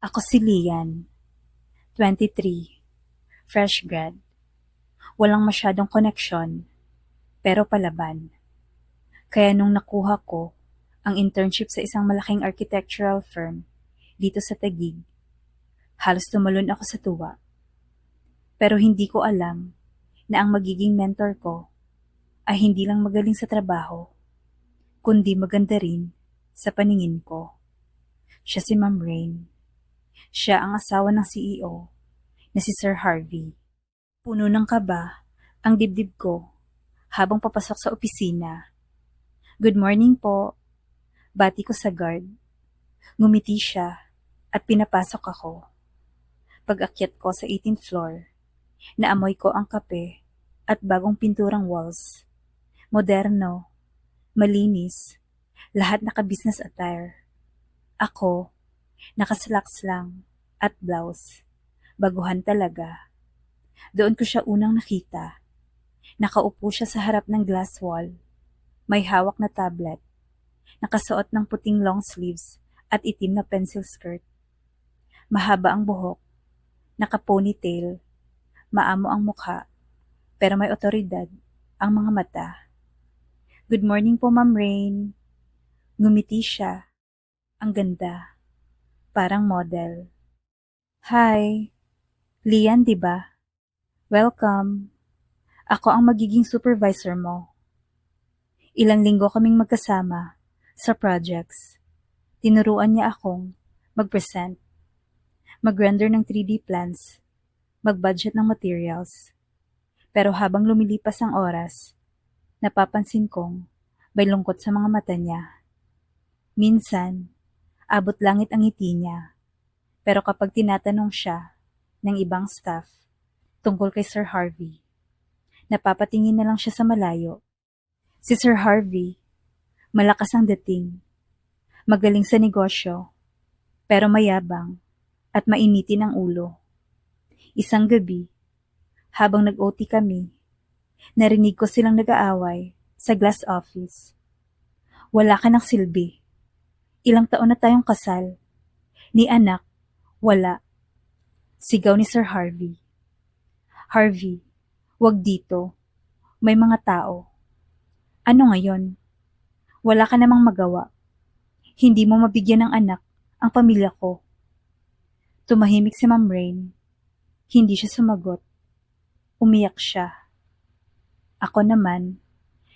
Ako si Lian, 23, fresh grad. Walang masyadong koneksyon, pero palaban. Kaya nung nakuha ko ang internship sa isang malaking architectural firm dito sa Taguig, halos tumalon ako sa tuwa. Pero hindi ko alam na ang magiging mentor ko ay hindi lang magaling sa trabaho, kundi maganda rin sa paningin ko. Siya si Ma'am Rain. Siya ang asawa ng CEO na si Sir Harvey. Puno ng kaba ang dibdib ko habang papasok sa opisina. Good morning po. Bati ko sa guard. Ngumiti siya at pinapasok ako. Pag-akyat ko sa 18th floor, naamoy ko ang kape at bagong pinturang walls. Moderno, malinis, lahat naka-business attire. Ako, nakaslacks lang at blouse. Baguhan talaga. Doon ko siya unang nakita. Nakaupo siya sa harap ng glass wall. May hawak na tablet. Nakasuot ng puting long sleeves at itim na pencil skirt. Mahaba ang buhok. Naka-ponytail. Maamo ang mukha. Pero may otoridad ang mga mata. Good morning po, Ma'am Rain. Ngumiti siya. Ang ganda. Parang model. Hi. Lian, di ba? Welcome. Ako ang magiging supervisor mo. Ilang linggo kaming magkasama sa projects. Tinuruan niya akong mag-present, mag-render ng 3D plans, mag-budget ng materials. Pero habang lumilipas ang oras, napapansin kong may lungkot sa mga mata niya. Minsan, abot langit ang ngiti niya. Pero kapag tinatanong siya ng ibang staff tungkol kay Sir Harvey, napapatingin na lang siya sa malayo. Si Sir Harvey, malakas ang dating, magaling sa negosyo, pero mayabang at mainitin ang ulo. Isang gabi, habang nag-OT kami, narinig ko silang nag-aaway sa glass office. Wala ka ng silbi. Ilang taon na tayong kasal. Ni anak, wala. Sigaw ni Sir Harvey. Harvey, wag dito. May mga tao. Ano ngayon? Wala ka namang magawa. Hindi mo mabigyan ng anak ang pamilya ko. Tumahimik si Ma'am Rain. Hindi siya sumagot. Umiyak siya. Ako naman,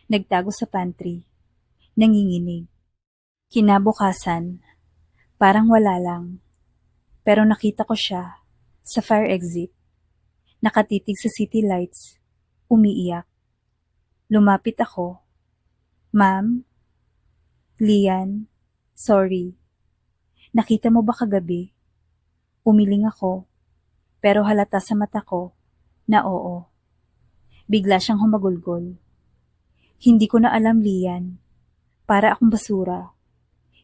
nagtago sa pantry. Nanginginig. Kinabukasan, parang wala lang. Pero nakita ko siya sa fire exit. Nakatitig sa city lights. Umiiyak. Lumapit ako. Ma'am? Lian? Sorry. Nakita mo ba kagabi? Umiling ako. Pero halata sa mata ko na oo. Bigla siyang humagulgol. Hindi ko na alam, Lian. Para akong basura.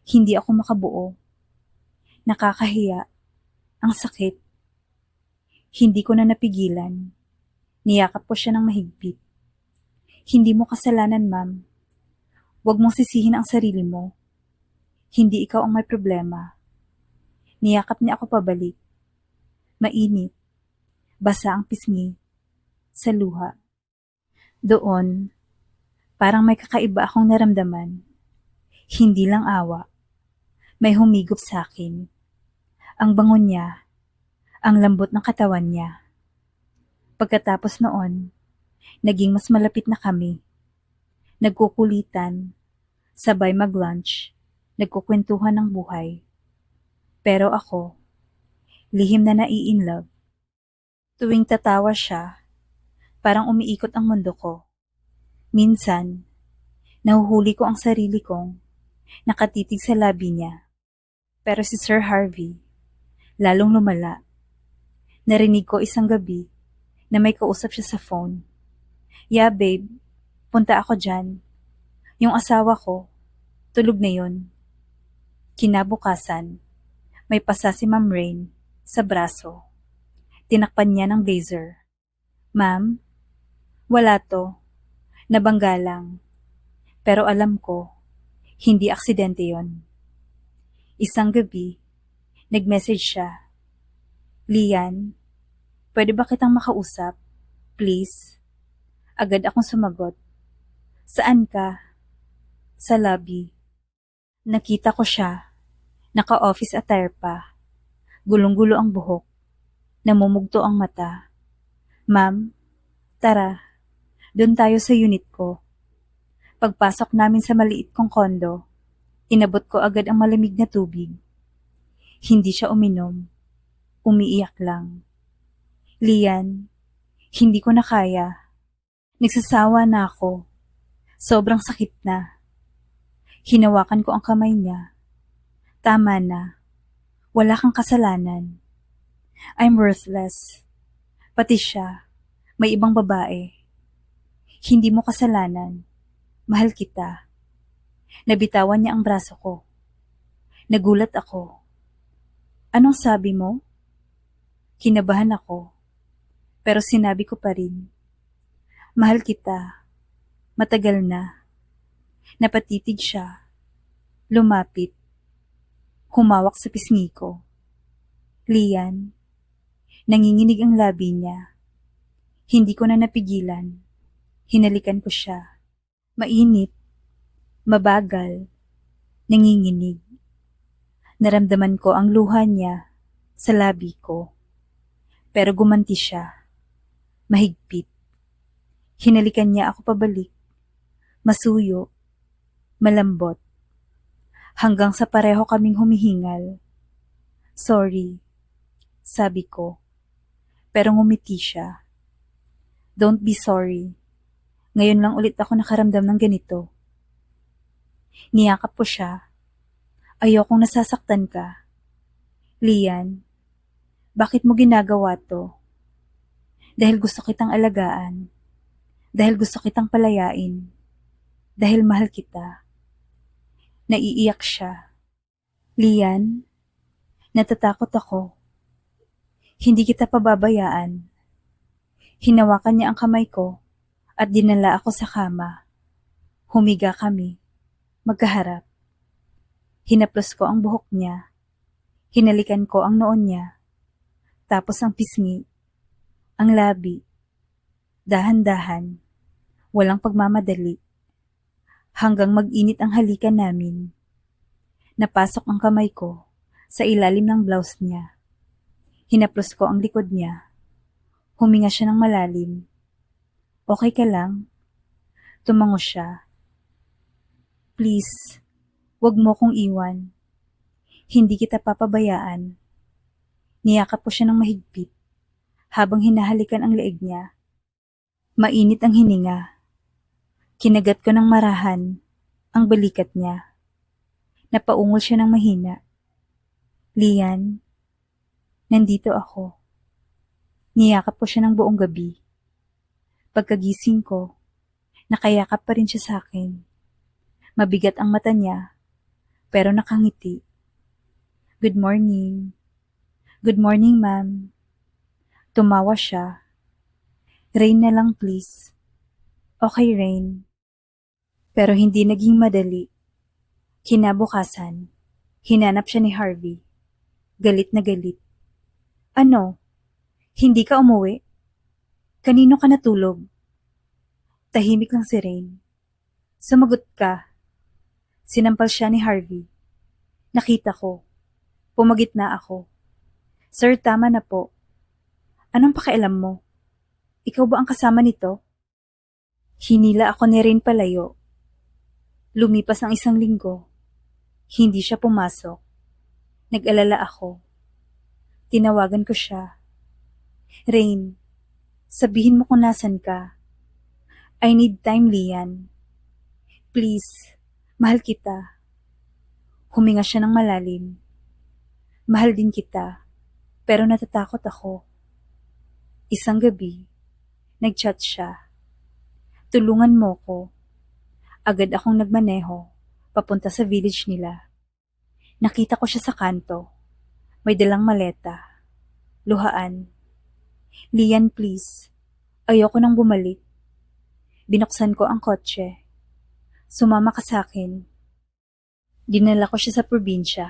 Hindi ako makabuo. Nakakahiya. Ang sakit. Hindi ko na napigilan. Niyakap ko siya ng mahigpit. Hindi mo kasalanan, ma'am. Huwag mong sisihin ang sarili mo. Hindi ikaw ang may problema. Niyakap niya ako pabalik. Mainit. Basa ang pisngi. Sa luha. Doon, parang may kakaiba akong naramdaman. Hindi lang awa. May humigop sa akin. Ang bango niya. Ang lambot ng katawan niya. Pagkatapos noon, naging mas malapit na kami. Nagkukulitan, sabay mag-lunch, nagkukwentuhan ng buhay. Pero ako, lihim na nai-inlove. Tuwing tatawa siya, parang umiikot ang mundo ko. Minsan, nahuhuli ko ang sarili kong nakatitig sa labi niya. Pero si Sir Harvey, lalong lumala. Narinig ko isang gabi na may kausap siya sa phone. Yeah, babe, punta ako dyan. Yung asawa ko, tulog na yun. Kinabukasan, may pasa si Ma'am Rain sa braso. Tinakpan niya ng blazer. Ma'am, wala to. Nabangga lang. Pero alam ko, hindi aksidente yon. Isang gabi, Nag-message siya. Lian, pwede ba kitang makausap? Please? Agad akong sumagot. Saan ka? Sa lobby. Nakita ko siya. Naka-office attire pa. Gulong-gulo ang buhok. Namumugto ang mata. Ma'am, tara. Doon tayo sa unit ko. Pagpasok namin sa maliit kong kondo, inabot ko agad ang malamig na tubig. Hindi siya uminom. Umiiyak lang. Lian, hindi ko na kaya. Nagsasawa na ako. Sobrang sakit na. Hinawakan ko ang kamay niya. Tama na. Wala kang kasalanan. I'm worthless. Pati siya. May ibang babae. Hindi mo kasalanan. Mahal kita. Nabitawan niya ang braso ko. Nagulat ako. Anong sabi mo? Kinabahan ako. Pero sinabi ko pa rin. Mahal kita. Matagal na. Napatitig siya. Lumapit. Humawak sa pisngi ko. Lian, nanginginig ang labi niya. Hindi ko na napigilan. Hinalikan ko siya. Mainit. Mabagal. Nanginginig. Naramdaman ko ang luha niya sa labi ko. Pero gumanti siya. Mahigpit. Hinalikan niya ako pabalik. Masuyo. Malambot. Hanggang sa pareho kaming humihingal. Sorry, sabi ko. Pero ngumiti siya. Don't be sorry. Ngayon lang ulit ako nakaramdam ng ganito. Niyakap ko siya. Ayokong nasasaktan ka. Lian, bakit mo ginagawa to? Dahil gusto kitang alagaan. Dahil gusto kitang palayain. Dahil mahal kita. Naiiyak siya. Lian, natatakot ako. Hindi kita pababayaan. Hinawakan niya ang kamay ko at dinala ako sa kama. Humiga kami. Magkaharap. Hinaplos ko ang buhok niya. Hinalikan ko ang noon niya. Tapos ang pisngi. Ang labi. Dahan-dahan. Walang pagmamadali. Hanggang mag-init ang halikan namin. Napasok ang kamay ko sa ilalim ng blouse niya. Hinaplos ko ang likod niya. Huminga siya ng malalim. Okay ka lang? Tumango siya. Please, wag mo kong iwan. Hindi kita papabayaan. Niyakap ko siya ng mahigpit habang hinahalikan ang leeg niya. Mainit ang hininga. Kinagat ko ng marahan ang balikat niya. Napaungol siya ng mahina. Lian, nandito ako. Niyakap ko siya ng buong gabi. Pagkagising ko, nakayakap pa rin siya sa akin. Mabigat ang mata niya, pero nakangiti. Good morning. Good morning, ma'am. Tumawa siya. Rain na lang, please. Okay, Rain. Pero hindi naging madali. Kinabukasan, hinanap siya ni Harvey. Galit na galit. Ano? Hindi ka umuwi? Kanino ka natulog? Tahimik lang si Rain. Sumagot ka. Sinampal siya ni Harvey. Nakita ko. Pumagitna ako. Sir, tama na po. Anong pakialam mo? Ikaw ba ang kasama nito? Hinila ako ni Rain palayo. Lumipas ang 1 linggo. Hindi siya pumasok. Nag-alala ako. Tinawagan ko siya. Rain, sabihin mo kung nasan ka. I need time, Lian. Please, mahal kita. Huminga siya ng malalim. Mahal din kita, pero natatakot ako. Isang gabi, nag-chat siya. Tulungan mo ko. Agad akong nagmaneho, papunta sa village nila. Nakita ko siya sa kanto. May dalang maleta. Luhaan. Lian, please. Ayoko nang bumalik. Binuksan ko ang kotse. Sumama ka sa akin. Dinala ko siya sa probinsya.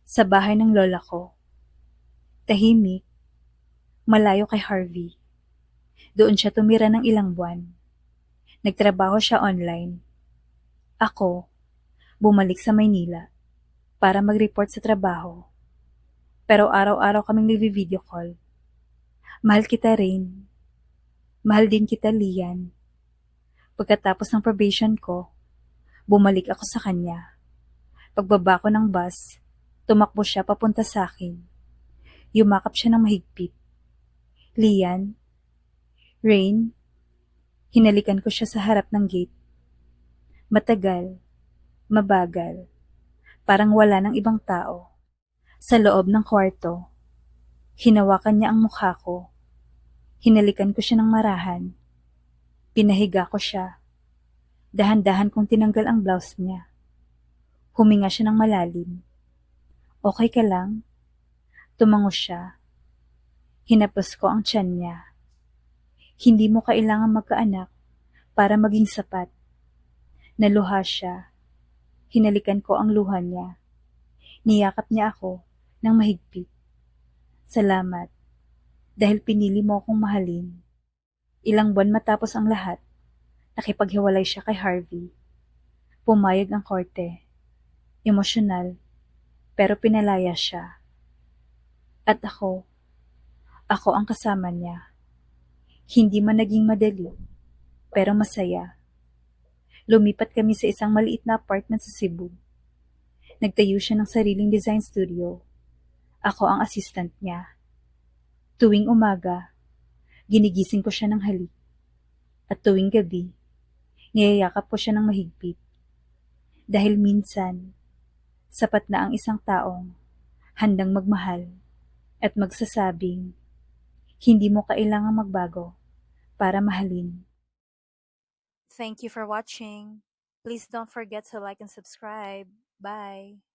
Sa bahay ng lola ko, tahimik, malayo kay Harvey. Doon siya tumira ng ilang buwan. Nagtrabaho siya online. Ako, bumalik sa Maynila para mag-report sa trabaho. Pero araw-araw kaming nagvi-video call. Mahal kita, Rain. Mahal din kita, Lian. Pagkatapos ng probation ko, bumalik ako sa kanya. Pagbaba ko ng bus, tumakbo siya papunta sa akin. Yumakap siya ng mahigpit. Lian, Rain, hinalikan ko siya sa harap ng gate. Matagal, mabagal, parang wala ng ibang tao. Sa loob ng kwarto, hinawakan niya ang mukha ko. Hinalikan ko siya ng marahan. Pinahiga ko siya. Dahan-dahan kong tinanggal ang blouse niya. Huminga siya ng malalim. Okay ka lang? Tumango siya. Hinapos ko ang tiyan niya. Hindi mo kailangan magkaanak para maging sapat. Naluha siya. Hinalikan ko ang luha niya. Niyakap niya ako ng mahigpit. Salamat, dahil pinili mo akong mahalin. Ilang buwan matapos ang lahat, nakipaghiwalay siya kay Harvey. Pumayag ang korte. Emosyonal, pero pinalaya siya. At ako ang kasama niya. Hindi man naging madali, pero masaya. Lumipat kami sa isang maliit na apartment sa Cebu. Nagtayo siya ng sariling design studio. Ako ang assistant niya. Tuwing umaga, ginigising ko siya ng halik. At tuwing gabi, niyayakap ko siya ng mahigpit. Dahil minsan, sapat na ang isang taong handang magmahal at magsasabing, hindi mo kailangang magbago para mahalin. Thank you for watching. Please don't forget to like and subscribe. Bye!